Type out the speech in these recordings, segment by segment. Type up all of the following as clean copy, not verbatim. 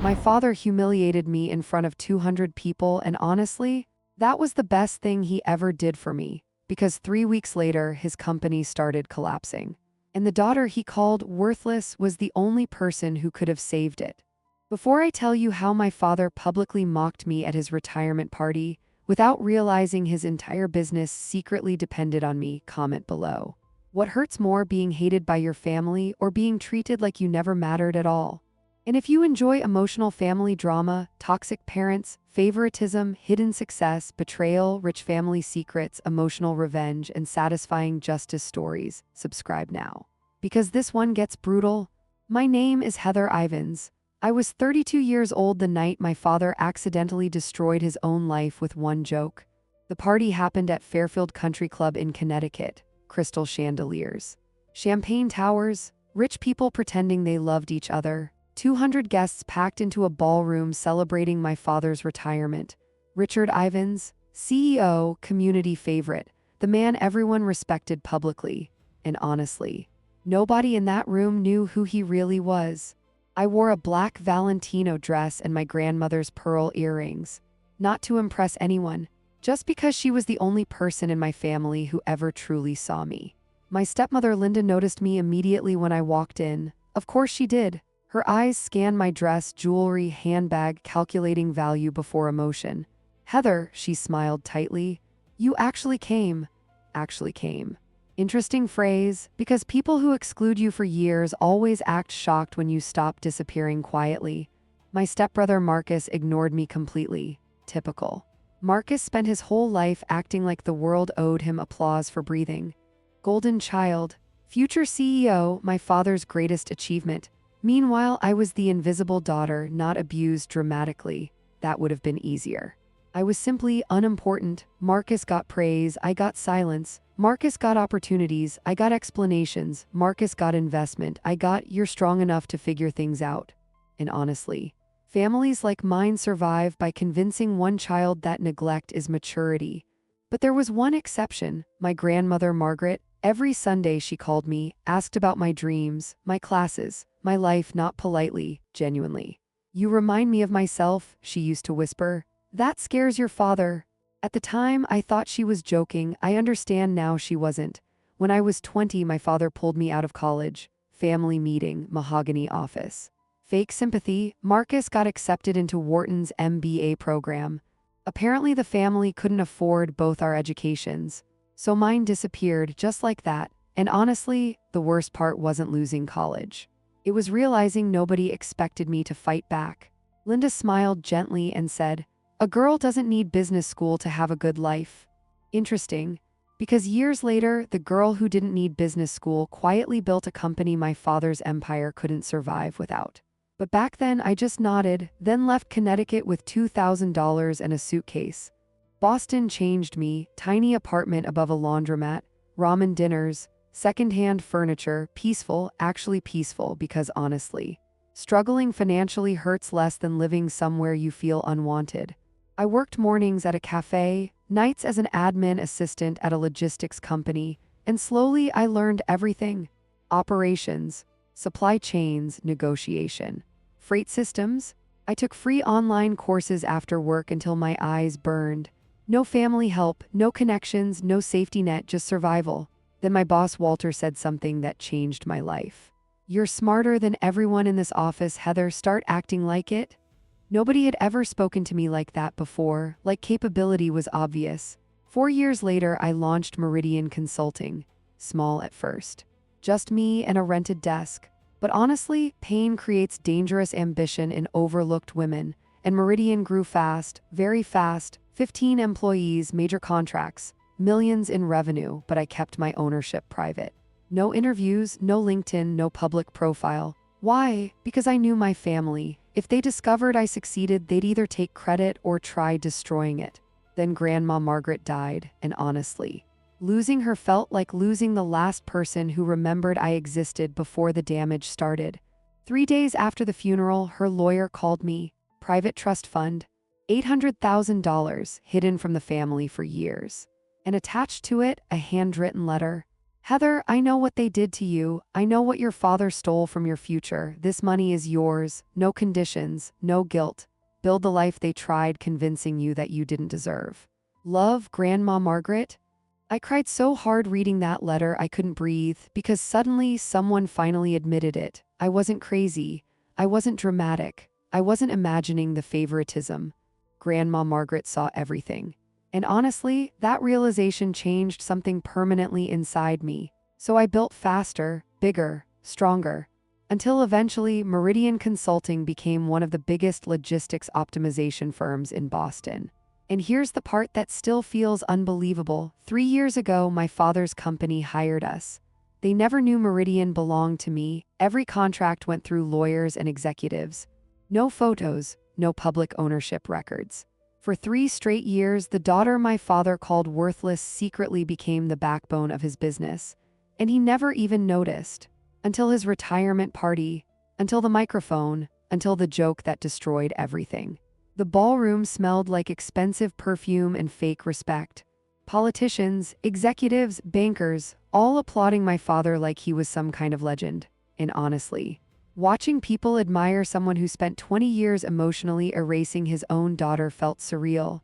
My father humiliated me in front of 200 people, and honestly, that was the best thing he ever did for me, because 3 weeks later, his company started collapsing. And the daughter he called worthless was the only person who could have saved it. Before I tell you how my father publicly mocked me at his retirement party, without realizing his entire business secretly depended on me, comment below. What hurts more, being hated by your family or being treated like you never mattered at all? And if you enjoy emotional family drama, toxic parents, favoritism, hidden success, betrayal, rich family secrets, emotional revenge, and satisfying justice stories, subscribe now. Because this one gets brutal. My name is Heather Ivins. I was 32 years old the night my father accidentally destroyed his own life with one joke. The party happened at Fairfield Country Club in Connecticut. Crystal chandeliers, champagne towers, rich people pretending they loved each other, 200 guests packed into a ballroom celebrating my father's retirement. Richard Ivins, CEO, community favorite, the man everyone respected publicly. And honestly, nobody in that room knew who he really was. I wore a black Valentino dress and my grandmother's pearl earrings, not to impress anyone, just because she was the only person in my family who ever truly saw me. My stepmother Linda noticed me immediately when I walked in. Of course she did. Her eyes scanned my dress, jewelry, handbag, calculating value before emotion. "Heather," she smiled tightly, "you actually came." Actually came. Interesting phrase, because people who exclude you for years always act shocked when you stop disappearing quietly. My stepbrother Marcus ignored me completely. Typical. Marcus spent his whole life acting like the world owed him applause for breathing. Golden child, future CEO, my father's greatest achievement. Meanwhile, I was the invisible daughter, not abused dramatically. That would have been easier. I was simply unimportant. Marcus got praise, I got silence. Marcus got opportunities, I got explanations. Marcus got investment, I got "you're strong enough to figure things out." And honestly, families like mine survive by convincing one child that neglect is maturity. But there was one exception, my grandmother Margaret. Every Sunday she called me, asked about my dreams, my classes, my life, not politely, genuinely. "You remind me of myself," she used to whisper. "That scares your father." At the time, I thought she was joking. I understand now she wasn't. When I was 20, my father pulled me out of college. Family meeting, mahogany office. Fake sympathy, Marcus got accepted into Wharton's MBA program. Apparently the family couldn't afford both our educations, so mine disappeared just like that. And honestly, the worst part wasn't losing college. It was realizing nobody expected me to fight back. Linda smiled gently and said, "A girl doesn't need business school to have a good life." Interesting, because years later, the girl who didn't need business school quietly built a company my father's empire couldn't survive without. But back then, I just nodded, then left Connecticut with $2,000 and a suitcase. Boston changed me, tiny apartment above a laundromat, ramen dinners, secondhand furniture, peaceful, actually peaceful, because honestly, struggling financially hurts less than living somewhere you feel unwanted. I worked mornings at a cafe, nights as an admin assistant at a logistics company, and slowly I learned everything. Operations, supply chains, negotiation, freight systems. I took free online courses after work until my eyes burned. No family help, no connections, no safety net, just survival. Then my boss Walter said something that changed my life. "You're smarter than everyone in this office, Heather. Start acting like it." Nobody had ever spoken to me like that before, like capability was obvious. 4 years later, I launched Meridian Consulting. Small at first. Just me and a rented desk. But honestly, pain creates dangerous ambition in overlooked women, and Meridian grew fast, very fast, 15 employees, major contracts, millions in revenue, but I kept my ownership private. No interviews, no LinkedIn, no public profile. Why? Because I knew my family. If they discovered I succeeded, they'd either take credit or try destroying it. Then Grandma Margaret died, and honestly, losing her felt like losing the last person who remembered I existed before the damage started. 3 days after the funeral, her lawyer called me. Private trust fund. $800,000 hidden from the family for years. And attached to it, a handwritten letter. Heather, I know what they did to you. I know what your father stole from your future. This money is yours. No conditions, no guilt. Build the life they tried convincing you that you didn't deserve. Love, Grandma Margaret. I cried so hard reading that letter I couldn't breathe because suddenly someone finally admitted it. I wasn't crazy. I wasn't dramatic. I wasn't imagining the favoritism. Grandma Margaret saw everything. And honestly, that realization changed something permanently inside me. So I built faster, bigger, stronger, until eventually Meridian Consulting became one of the biggest logistics optimization firms in Boston. And here's the part that still feels unbelievable. 3 years ago, my father's company hired us. They never knew Meridian belonged to me. Every contract went through lawyers and executives. No photos, no public ownership records. For 3 straight years, the daughter my father called worthless secretly became the backbone of his business. And he never even noticed. Until his retirement party, until the microphone, until the joke that destroyed everything. The ballroom smelled like expensive perfume and fake respect. Politicians, executives, bankers, all applauding my father like he was some kind of legend. And honestly, watching people admire someone who spent 20 years emotionally erasing his own daughter felt surreal.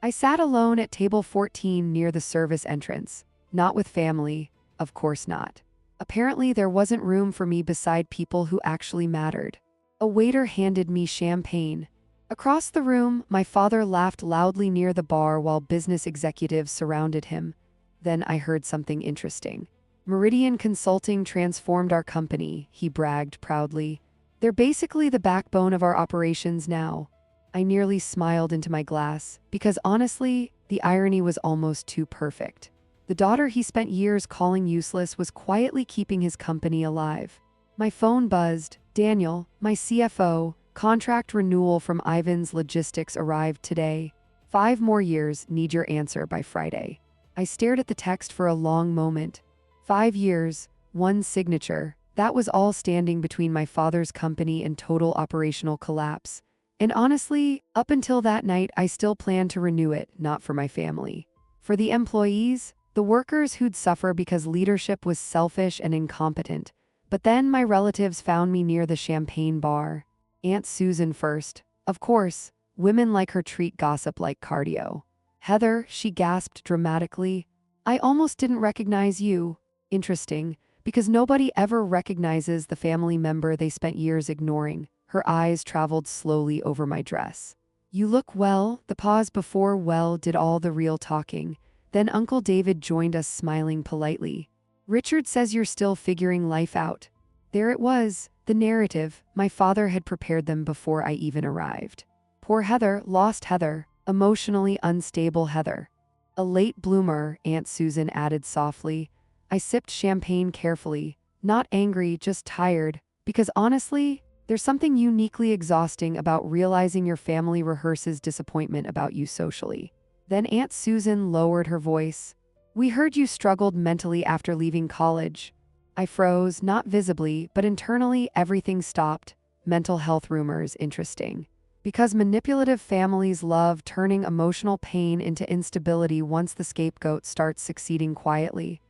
I sat alone at table 14 near the service entrance. Not with family, of course not. Apparently there wasn't room for me beside people who actually mattered. A waiter handed me champagne. Across the room, my father laughed loudly near the bar while business executives surrounded him. Then I heard something interesting. Meridian Consulting transformed our company, he bragged proudly. They're basically the backbone of our operations now. I nearly smiled into my glass, because honestly, the irony was almost too perfect. The daughter he spent years calling useless was quietly keeping his company alive. My phone buzzed. Daniel, my CFO, contract renewal from Ivan's Logistics arrived today. 5 more years, need your answer by Friday. I stared at the text for a long moment. 5 years, 1 signature, that was all standing between my father's company and total operational collapse. And honestly, up until that night, I still planned to renew it, not for my family. For the employees, the workers who'd suffer because leadership was selfish and incompetent. But then my relatives found me near the champagne bar. Aunt Susan first. Of course, women like her treat gossip like cardio. Heather, she gasped dramatically. I almost didn't recognize you. Interesting, because nobody ever recognizes the family member they spent years ignoring. Her eyes traveled slowly over my dress. You look well. The pause before well did all the real talking. Then Uncle David joined us smiling politely. Richard says you're still figuring life out. There it was, the narrative. My father had prepared them before I even arrived. Poor Heather, lost Heather, emotionally unstable Heather. A late bloomer, Aunt Susan added softly. I sipped champagne carefully, not angry, just tired, because honestly, there's something uniquely exhausting about realizing your family rehearses disappointment about you socially. Then Aunt Susan lowered her voice. We heard you struggled mentally after leaving college. I froze, not visibly, but internally everything stopped. Mental health rumors, interesting. Because manipulative families love turning emotional pain into instability once the scapegoat starts succeeding quietly.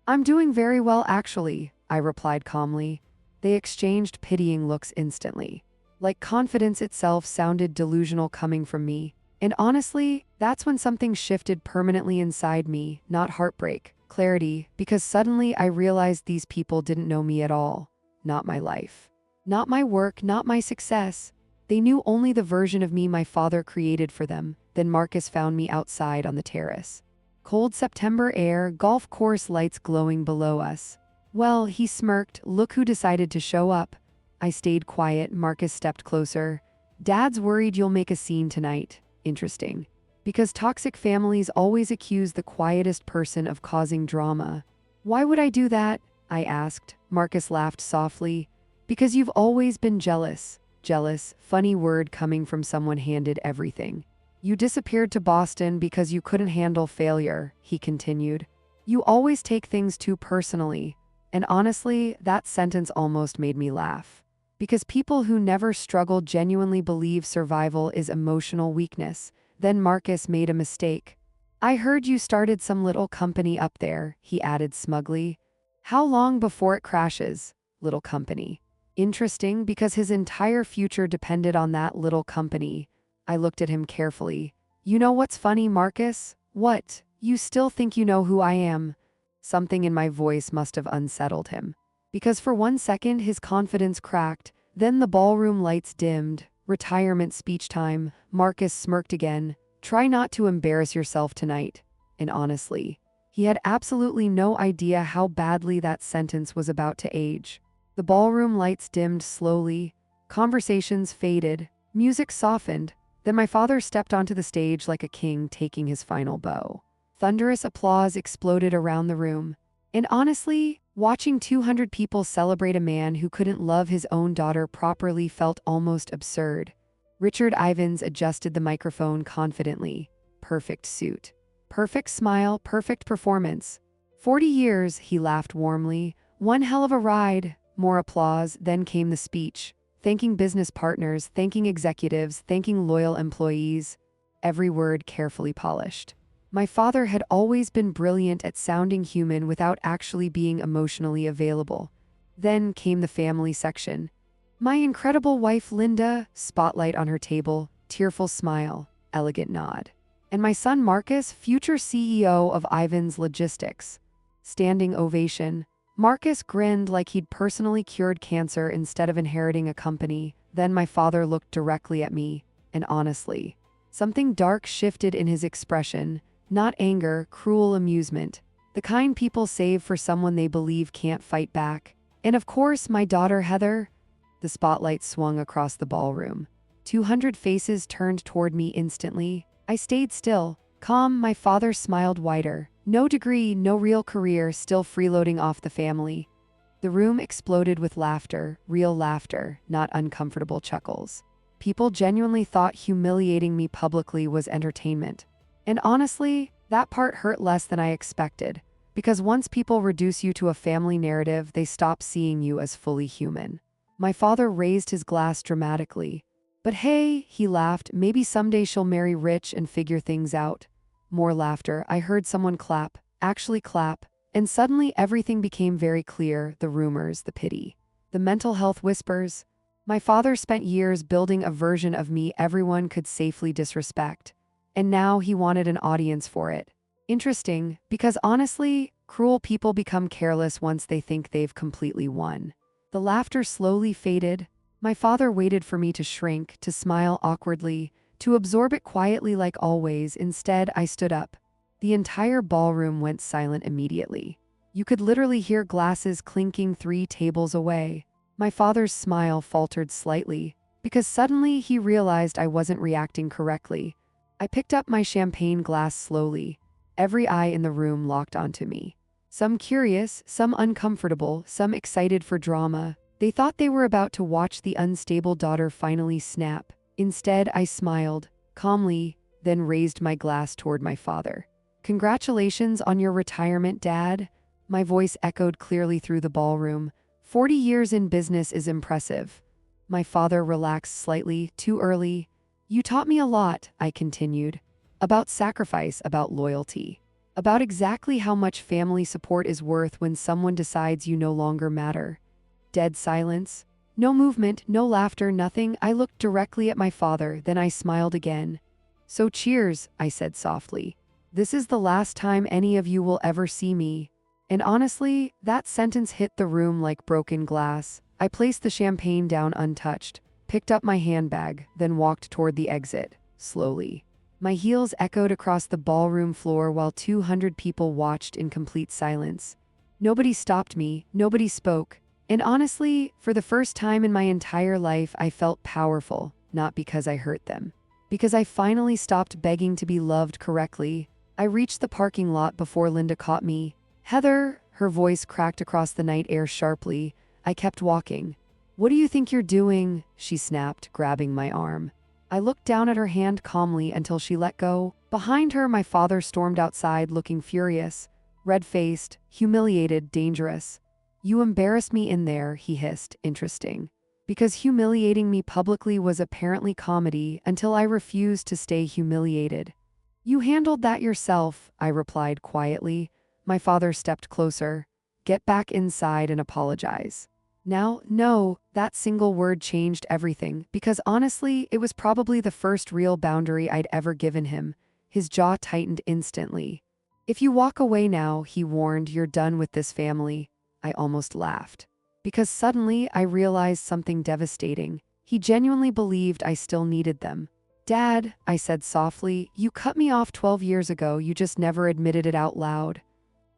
I'm doing very well actually, I replied calmly. They exchanged pitying looks instantly. Like confidence itself sounded delusional coming from me. And honestly, that's when something shifted permanently inside me, not heartbreak, clarity, because suddenly I realized these people didn't know me at all. Not my life. Not my work, not my success. They knew only the version of me my father created for them. Then Marcus found me outside on the terrace. Cold September air, golf course lights glowing below us. Well, he smirked, look who decided to show up. I stayed quiet, Marcus stepped closer. Dad's worried you'll make a scene tonight. Interesting. Because toxic families always accuse the quietest person of causing drama. Why would I do that? I asked. Marcus laughed softly. Because you've always been jealous. Jealous, funny word coming from someone handed everything. You disappeared to Boston because you couldn't handle failure, he continued. You always take things too personally. And honestly, that sentence almost made me laugh. Because people who never struggle genuinely believe survival is emotional weakness. Then Marcus made a mistake. I heard you started some little company up there, he added smugly. How long before it crashes? Little company. Interesting, because his entire future depended on that little company. I looked at him carefully. You know what's funny, Marcus? What? You still think you know who I am? Something in my voice must have unsettled him. Because for 1 second his confidence cracked, then the ballroom lights dimmed. Retirement speech time. Marcus smirked again. Try not to embarrass yourself tonight. And honestly, he had absolutely no idea how badly that sentence was about to age. The ballroom lights dimmed slowly. Conversations faded. Music softened. Then my father stepped onto the stage like a king taking his final bow. Thunderous applause exploded around the room. And honestly, watching 200 people celebrate a man who couldn't love his own daughter properly felt almost absurd. Richard Ivins adjusted the microphone confidently. Perfect suit. Perfect smile, perfect performance. 40 years, he laughed warmly. One hell of a ride. More applause, then came the speech. Thanking business partners, thanking executives, thanking loyal employees. Every word carefully polished. My father had always been brilliant at sounding human without actually being emotionally available. Then came the family section. My incredible wife Linda, spotlight on her table, tearful smile, elegant nod. And my son Marcus, future CEO of Ivins Logistics. Standing ovation. Marcus grinned like he'd personally cured cancer instead of inheriting a company. Then my father looked directly at me, and honestly, something dark shifted in his expression. Not anger, cruel amusement. The kind people save for someone they believe can't fight back. And of course, my daughter Heather. The spotlight swung across the ballroom. 200 faces turned toward me instantly. I stayed still, calm. My father smiled wider. No degree, no real career, still freeloading off the family. The room exploded with laughter, real laughter, not uncomfortable chuckles. People genuinely thought humiliating me publicly was entertainment. And honestly, that part hurt less than I expected, because once people reduce you to a family narrative, they stop seeing you as fully human. My father raised his glass dramatically. But hey, he laughed, maybe someday she'll marry rich and figure things out. More laughter. I heard someone clap, actually clap, and suddenly everything became very clear, the rumors, the pity, the mental health whispers. My father spent years building a version of me everyone could safely disrespect. And now he wanted an audience for it. Interesting, because honestly, cruel people become careless once they think they've completely won. The laughter slowly faded. My father waited for me to shrink, to smile awkwardly, to absorb it quietly like always. Instead, I stood up. The entire ballroom went silent immediately. You could literally hear glasses clinking 3 tables away. My father's smile faltered slightly, because suddenly he realized I wasn't reacting correctly. I picked up my champagne glass slowly. Every eye in the room locked onto me. Some curious, some uncomfortable, some excited for drama. They thought they were about to watch the unstable daughter finally snap. Instead, I smiled, calmly, then raised my glass toward my father. Congratulations on your retirement, Dad. My voice echoed clearly through the ballroom. 40 years in business is impressive. My father relaxed slightly, too early. You taught me a lot, I continued. About sacrifice, about loyalty. About exactly how much family support is worth when someone decides you no longer matter. Dead silence. No movement, no laughter, nothing. I looked directly at my father, then I smiled again. So cheers, I said softly. This is the last time any of you will ever see me. And honestly, that sentence hit the room like broken glass. I placed the champagne down untouched, picked up my handbag, then walked toward the exit, slowly. My heels echoed across the ballroom floor while 200 people watched in complete silence. Nobody stopped me, nobody spoke. And honestly, for the first time in my entire life, I felt powerful, not because I hurt them. Because I finally stopped begging to be loved correctly. I reached the parking lot before Linda caught me. Heather, her voice cracked across the night air sharply. I kept walking. What do you think you're doing? She snapped, grabbing my arm. I looked down at her hand calmly until she let go. Behind her, my father stormed outside looking furious, red-faced, humiliated, dangerous. You embarrassed me in there, he hissed, interesting. Because humiliating me publicly was apparently comedy until I refused to stay humiliated. You handled that yourself, I replied quietly. My father stepped closer. get back inside and apologize. Now, no, that single word changed everything, because honestly, it was probably the first real boundary I'd ever given him. His jaw tightened instantly. If you walk away now, he warned, you're done with this family. I almost laughed. Because suddenly I realized something devastating. He genuinely believed I still needed them. Dad, I said softly, you cut me off 12 years ago, you just never admitted it out loud.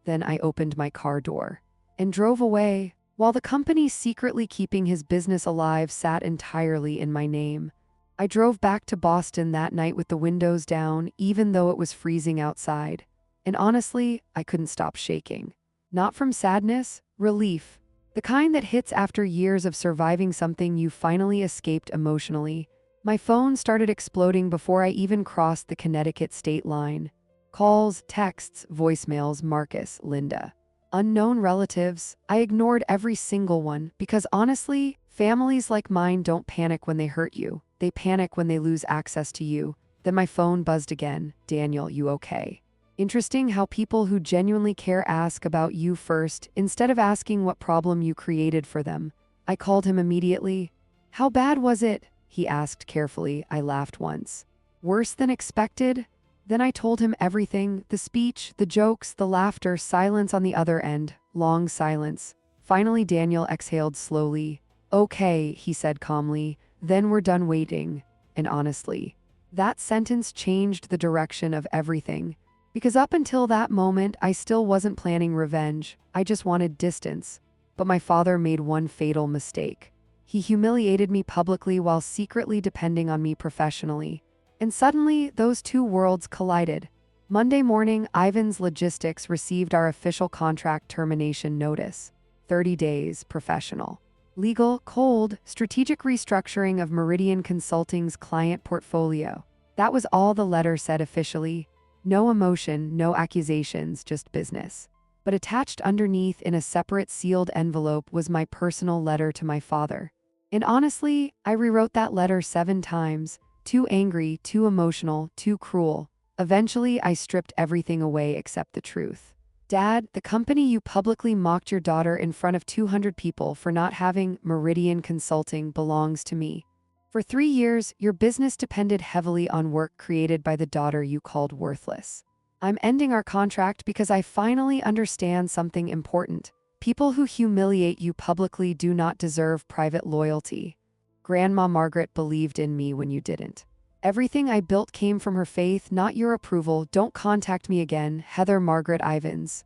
Then I opened my car door and drove away, while the company secretly keeping his business alive sat entirely in my name. I drove back to Boston that night with the windows down, even though it was freezing outside. And honestly, I couldn't stop shaking. Not from sadness, relief. The kind that hits after years of surviving something you finally escaped emotionally. My phone started exploding before I even crossed the Connecticut state line. Calls, texts, voicemails, Marcus, Linda. Unknown relatives. I ignored every single one because honestly, families like mine don't panic when they hurt you. They panic when they lose access to you. Then my phone buzzed again. Daniel, you okay? Interesting how people who genuinely care ask about you first, instead of asking what problem you created for them. I called him immediately. How bad was it? He asked carefully. I laughed once. Worse than expected? Then I told him everything, the speech, the jokes, the laughter, silence on the other end, long silence. Finally, Daniel exhaled slowly. Okay, he said calmly, then we're done waiting. And honestly, that sentence changed the direction of everything. Because up until that moment, I still wasn't planning revenge. I just wanted distance. But my father made one fatal mistake. He humiliated me publicly while secretly depending on me professionally. And suddenly, those two worlds collided. Monday morning, Ivan's Logistics received our official contract termination notice. 30 days, professional. Legal, cold, strategic restructuring of Meridian Consulting's client portfolio. That was all the letter said officially. No emotion, no accusations, just business. But attached underneath in a separate sealed envelope was my personal letter to my father. And honestly, I rewrote that letter 7 times. Too angry, too emotional, too cruel. Eventually, I stripped everything away except the truth. Dad, the company you publicly mocked your daughter in front of 200 people for not having Meridian Consulting belongs to me. For 3 years, your business depended heavily on work created by the daughter you called worthless. I'm ending our contract because I finally understand something important. People who humiliate you publicly do not deserve private loyalty. Grandma Margaret believed in me when you didn't. Everything I built came from her faith, not your approval. Don't contact me again, Heather Margaret Ivins.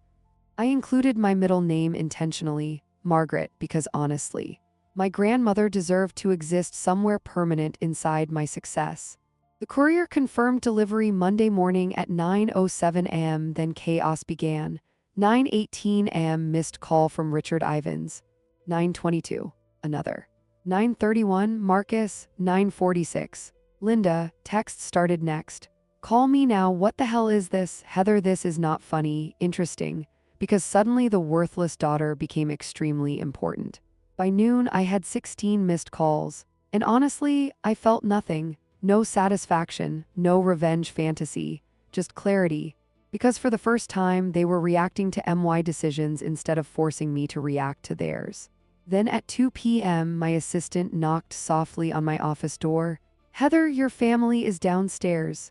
I included my middle name intentionally, Margaret, because honestly, my grandmother deserved to exist somewhere permanent inside my success. The courier confirmed delivery Monday morning at 9:07 a.m. Then chaos began. 9:18 a.m. missed call from Richard Ivins. 9:22, another. 9:31, Marcus. 9:46, Linda. Text started next. Call me now. What the hell is this? Heather, this is not funny, interesting, because suddenly the worthless daughter became extremely important. By noon, I had 16 missed calls. And honestly, I felt nothing. No satisfaction, no revenge fantasy, just clarity. Because for the first time, they were reacting to my decisions instead of forcing me to react to theirs. Then at 2 p.m., my assistant knocked softly on my office door. Heather, your family is downstairs.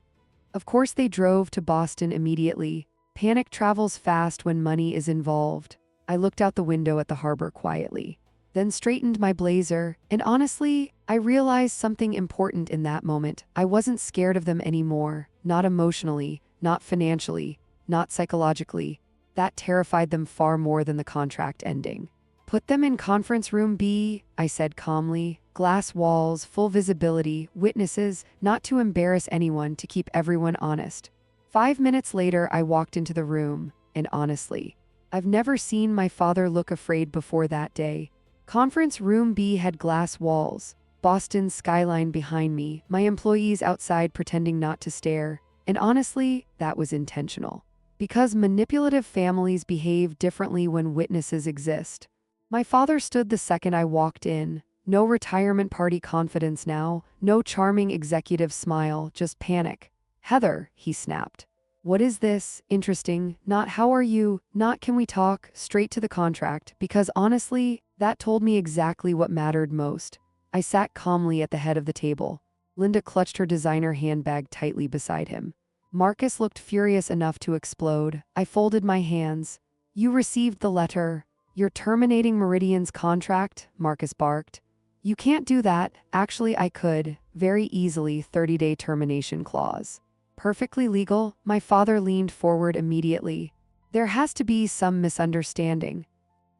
Of course, they drove to Boston immediately. Panic travels fast when money is involved. I looked out the window at the harbor quietly, then straightened my blazer, and honestly, I realized something important in that moment. I wasn't scared of them anymore, not emotionally, not financially, not psychologically. That terrified them far more than the contract ending. Put them in conference room B, I said calmly. Glass walls, full visibility, witnesses, not to embarrass anyone, to keep everyone honest. 5 minutes later, I walked into the room, and honestly, I've never seen my father look afraid before that day. Conference room B had glass walls, Boston's skyline behind me, my employees outside pretending not to stare, and honestly, that was intentional. Because manipulative families behave differently when witnesses exist. My father stood the second I walked in. No retirement party confidence now, no charming executive smile, just panic. Heather, he snapped. What is this? Interesting. Not how are you? Not can we talk? Straight to the contract, because honestly, that told me exactly what mattered most. I sat calmly at the head of the table. Linda clutched her designer handbag tightly beside him. Marcus looked furious enough to explode. I folded my hands. You received the letter. You're terminating Meridian's contract, Marcus barked. You can't do that. Actually, I could. Very easily, 30-day termination clause. Perfectly legal. My father leaned forward immediately. There has to be some misunderstanding.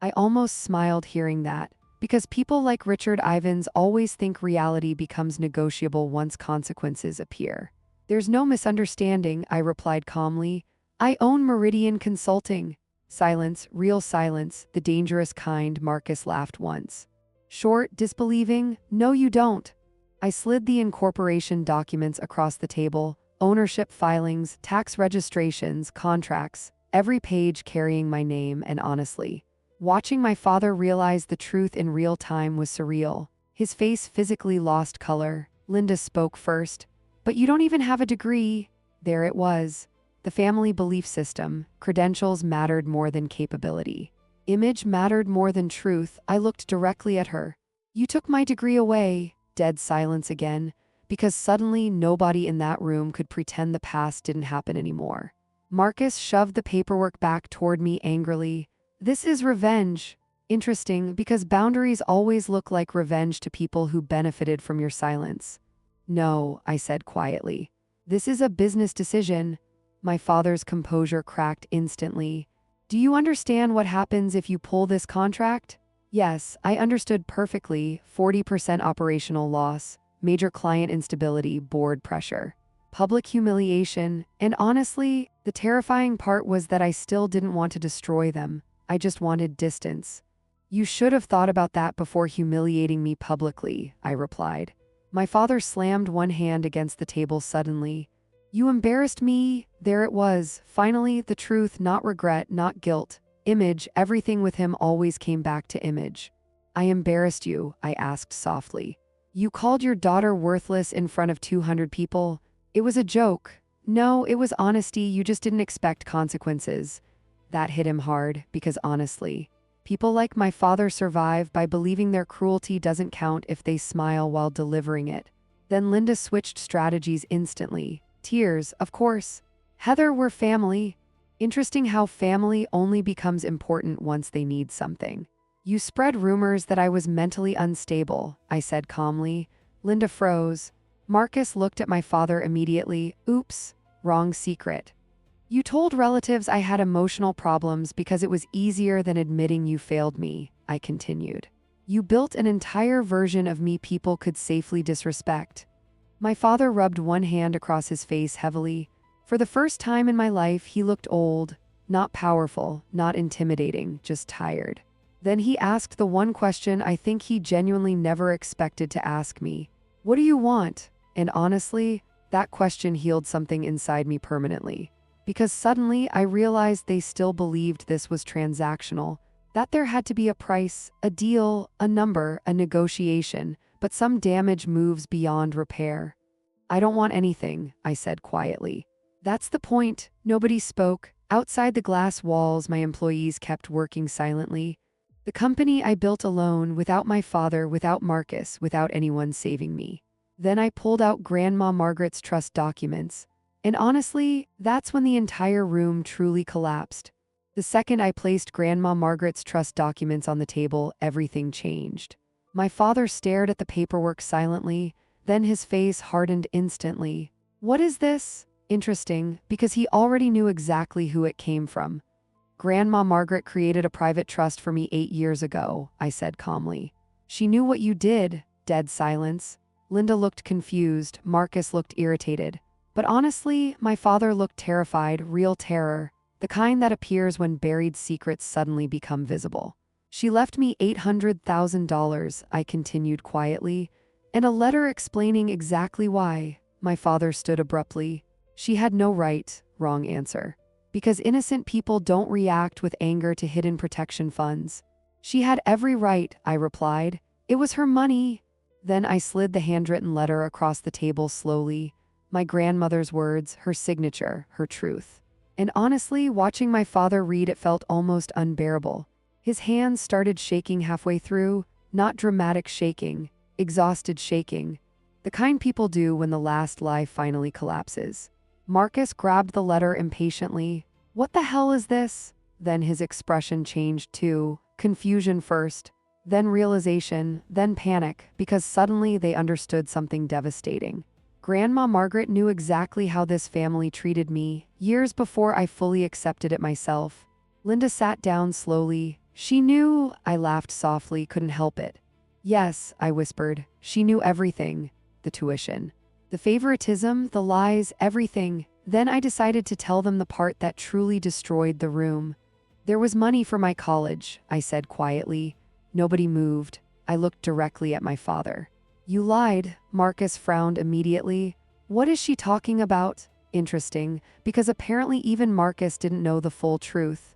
I almost smiled hearing that, because people like Richard Ivins always think reality becomes negotiable once consequences appear. There's no misunderstanding, I replied calmly. I own Meridian Consulting. Silence, real silence, the dangerous kind, Marcus laughed once. Short, disbelieving, no you don't. I slid the incorporation documents across the table, ownership filings, tax registrations, contracts, every page carrying my name, and honestly, watching my father realize the truth in real time was surreal. His face physically lost color. Linda spoke first. But you don't even have a degree. There it was. The family belief system. Credentials mattered more than capability. Image mattered more than truth. I looked directly at her. You took my degree away. Dead silence again, because suddenly nobody in that room could pretend the past didn't happen anymore. Marcus shoved the paperwork back toward me angrily. This is revenge. Interesting, because boundaries always look like revenge to people who benefited from your silence. No, I said quietly. This is a business decision. My father's composure cracked instantly. Do you understand what happens if you pull this contract? Yes, I understood perfectly. 40% operational loss, major client instability, board pressure, public humiliation, and honestly, the terrifying part was that I still didn't want to destroy them. I just wanted distance. You should have thought about that before humiliating me publicly, I replied. My father slammed one hand against the table suddenly. You embarrassed me. There it was. Finally, the truth, not regret, not guilt. Image, everything with him always came back to image. I embarrassed you, I asked softly. You called your daughter worthless in front of 200 people. It was a joke. No, it was honesty. You just didn't expect consequences. That hit him hard, because honestly, people like my father survive by believing their cruelty doesn't count if they smile while delivering it. Then Linda switched strategies instantly. Tears, of course. Heather, we're family. Interesting how family only becomes important once they need something. You spread rumors that I was mentally unstable, I said calmly. Linda froze. Marcus looked at my father immediately. Oops, wrong secret. You told relatives I had emotional problems because it was easier than admitting you failed me, I continued. You built an entire version of me people could safely disrespect. My father rubbed one hand across his face heavily. For the first time in my life, he looked old, not powerful, not intimidating, just tired. Then he asked the one question I think he genuinely never expected to ask me. What do you want? And honestly, that question healed something inside me permanently. Because suddenly I realized they still believed this was transactional, that there had to be a price, a deal, a number, a negotiation, but some damage moves beyond repair. I don't want anything, I said quietly. That's the point. Nobody spoke. Outside the glass walls, my employees kept working silently. The company I built alone, without my father, without Marcus, without anyone saving me. Then I pulled out Grandma Margaret's trust documents. And honestly, that's when the entire room truly collapsed. The second I placed Grandma Margaret's trust documents on the table, everything changed. My father stared at the paperwork silently, then his face hardened instantly. What is this? Interesting, because he already knew exactly who it came from. Grandma Margaret created a private trust for me 8 years ago, I said calmly. She knew what you did. Dead silence. Linda looked confused, Marcus looked irritated. But honestly, my father looked terrified, real terror, the kind that appears when buried secrets suddenly become visible. She left me $800,000, I continued quietly, and a letter explaining exactly why. My father stood abruptly. She had no right, wrong answer. Because innocent people don't react with anger to hidden protection funds. She had every right, I replied. It was her money. Then I slid the handwritten letter across the table slowly. My grandmother's words, her signature, her truth. And honestly, watching my father read it felt almost unbearable. His hands started shaking halfway through, not dramatic shaking, exhausted shaking, the kind people do when the last lie finally collapses. Marcus grabbed the letter impatiently. What the hell is this? Then his expression changed too, confusion first, then realization, then panic, because suddenly they understood something devastating. Grandma Margaret knew exactly how this family treated me, years before I fully accepted it myself. Linda sat down slowly. She knew, I laughed softly, couldn't help it. Yes, I whispered. She knew everything. The tuition, the favoritism, the lies, everything. Then I decided to tell them the part that truly destroyed the room. There was money for my college, I said quietly. Nobody moved. I looked directly at my father. You lied, Marcus frowned immediately. What is she talking about? Interesting, because apparently even Marcus didn't know the full truth.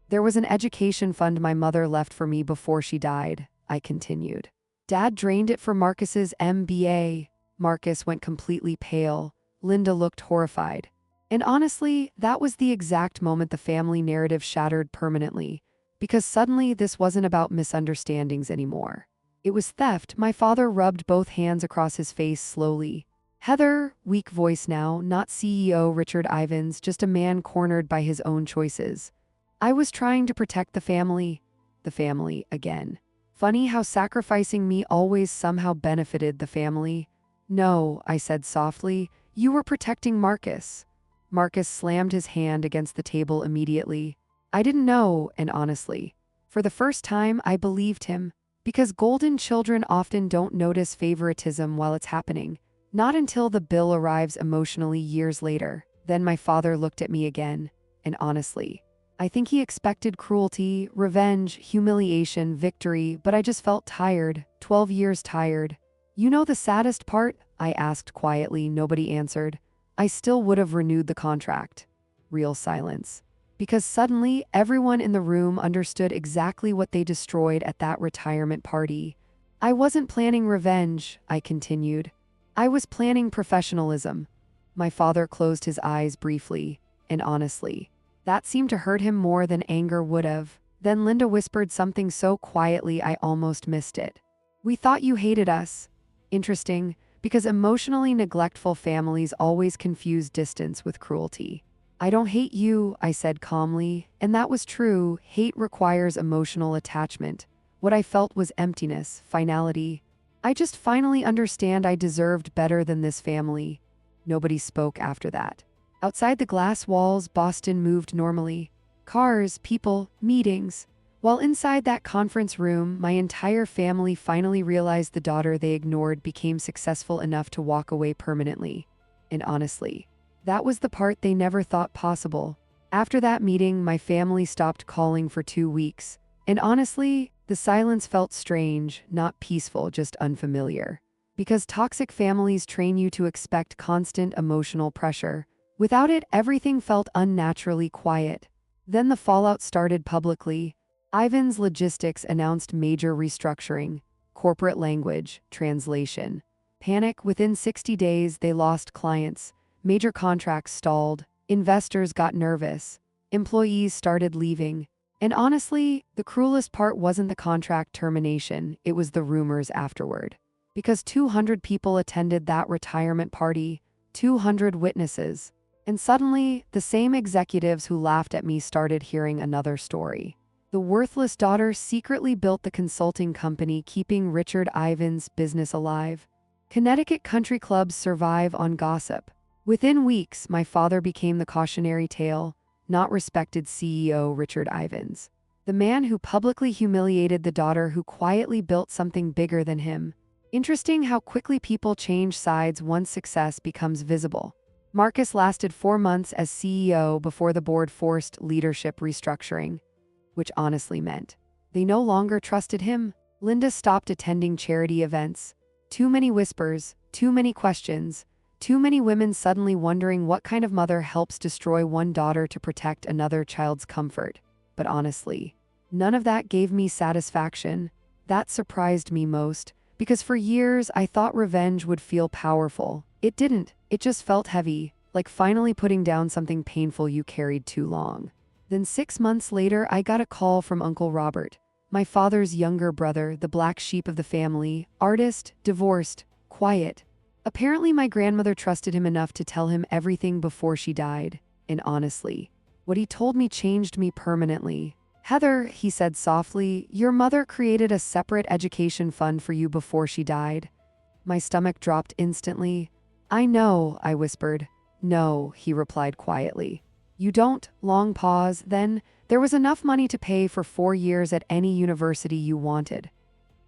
There was an education fund my mother left for me before she died, I continued. Dad drained it for Marcus's MBA. Marcus went completely pale. Linda looked horrified. And honestly, that was the exact moment the family narrative shattered permanently, because suddenly this wasn't about misunderstandings anymore. It was theft. My father rubbed both hands across his face slowly. Heather, weak voice now, not CEO Richard Ivins, just a man cornered by his own choices. I was trying to protect the family again. Funny how sacrificing me always somehow benefited the family. No, I said softly, you were protecting Marcus. Marcus slammed his hand against the table immediately. I didn't know, and honestly, for the first time I believed him, because golden children often don't notice favoritism while it's happening, not until the bill arrives emotionally years later. Then my father looked at me again, and honestly, I think he expected cruelty, revenge, humiliation, victory, but I just felt tired, 12 years tired. You know the saddest part? I asked quietly. Nobody answered. I still would have renewed the contract. Real silence. Because suddenly, everyone in the room understood exactly what they destroyed at that retirement party. I wasn't planning revenge, I continued. I was planning professionalism. My father closed his eyes briefly, and honestly, that seemed to hurt him more than anger would have. Then Linda whispered something so quietly I almost missed it. We thought you hated us. Interesting, because emotionally neglectful families always confuse distance with cruelty. I don't hate you, I said calmly, and that was true. Hate requires emotional attachment. What I felt was emptiness, finality. I just finally understand I deserved better than this family. Nobody spoke after that. Outside the glass walls, Boston moved normally. Cars, people, meetings. While inside that conference room, my entire family finally realized the daughter they ignored became successful enough to walk away permanently. And honestly, that was the part they never thought possible. After that meeting, my family stopped calling for 2 weeks. And honestly, the silence felt strange, not peaceful, just unfamiliar. Because toxic families train you to expect constant emotional pressure. Without it, everything felt unnaturally quiet. Then the fallout started publicly. Ivan's Logistics announced major restructuring, corporate language, translation. Panic. Within 60 days, they lost clients. Major contracts stalled. Investors got nervous. Employees started leaving. And honestly, the cruelest part wasn't the contract termination, it was the rumors afterward. Because 200 people attended that retirement party, 200 witnesses. And suddenly, the same executives who laughed at me started hearing another story. The worthless daughter secretly built the consulting company keeping Richard Ivins' business alive. Connecticut country clubs survive on gossip. Within weeks, my father became the cautionary tale, not respected CEO Richard Ivins. The man who publicly humiliated the daughter who quietly built something bigger than him. Interesting how quickly people change sides once success becomes visible. Marcus lasted 4 months as CEO before the board forced leadership restructuring, which honestly meant they no longer trusted him. Linda stopped attending charity events. Too many whispers, too many questions, too many women suddenly wondering what kind of mother helps destroy one daughter to protect another child's comfort. But honestly, none of that gave me satisfaction. That surprised me most, because for years I thought revenge would feel powerful. It didn't. It just felt heavy, like finally putting down something painful you carried too long. Then 6 months later, I got a call from Uncle Robert, my father's younger brother, the black sheep of the family, artist, divorced, quiet. Apparently, my grandmother trusted him enough to tell him everything before she died. And honestly, what he told me changed me permanently. Heather, he said softly, your mother created a separate education fund for you before she died. My stomach dropped instantly. I know, I whispered. No, he replied quietly. You don't? Long pause. Then, there was enough money to pay for 4 years at any university you wanted.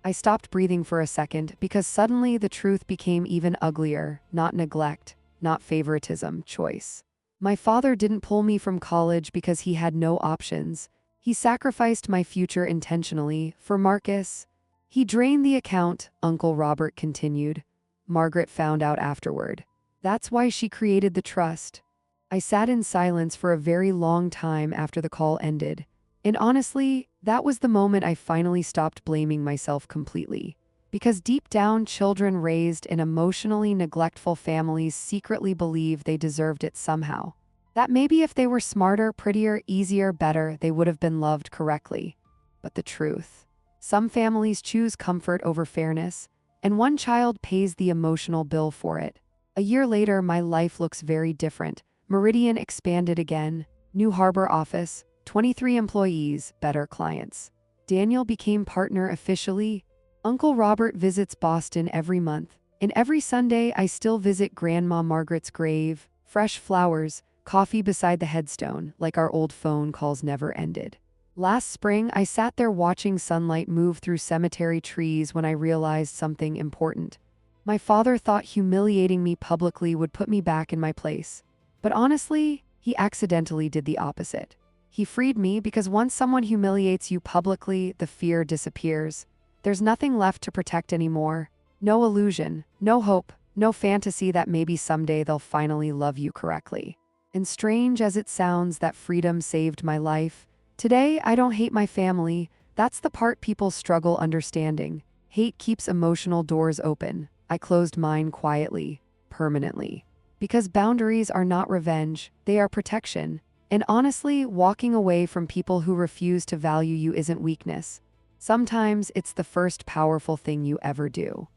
I stopped breathing for a second because suddenly the truth became even uglier, not neglect, not favoritism, choice. My father didn't pull me from college because he had no options. He sacrificed my future intentionally for Marcus. He drained the account, Uncle Robert continued. Margaret found out afterward. That's why she created the trust. I sat in silence for a very long time after the call ended. And honestly, that was the moment I finally stopped blaming myself completely. Because deep down, children raised in emotionally neglectful families secretly believe they deserved it somehow. That maybe if they were smarter, prettier, easier, better, they would have been loved correctly. But the truth. Some families choose comfort over fairness, and one child pays the emotional bill for it. A year later, my life looks very different. Meridian expanded again. New Harbor office, 23 employees, better clients. Daniel became partner officially. Uncle Robert visits Boston every month. And every Sunday, I still visit Grandma Margaret's grave. Fresh flowers, coffee beside the headstone, like our old phone calls never ended. Last spring, I sat there watching sunlight move through cemetery trees when I realized something important. My father thought humiliating me publicly would put me back in my place. But honestly, he accidentally did the opposite. He freed me because once someone humiliates you publicly, the fear disappears. There's nothing left to protect anymore. No illusion, no hope, no fantasy that maybe someday they'll finally love you correctly. And strange as it sounds, that freedom saved my life. Today, I don't hate my family. That's the part people struggle understanding. Hate keeps emotional doors open. I closed mine quietly, permanently. Because boundaries are not revenge, they are protection. And honestly, walking away from people who refuse to value you isn't weakness. Sometimes it's the first powerful thing you ever do.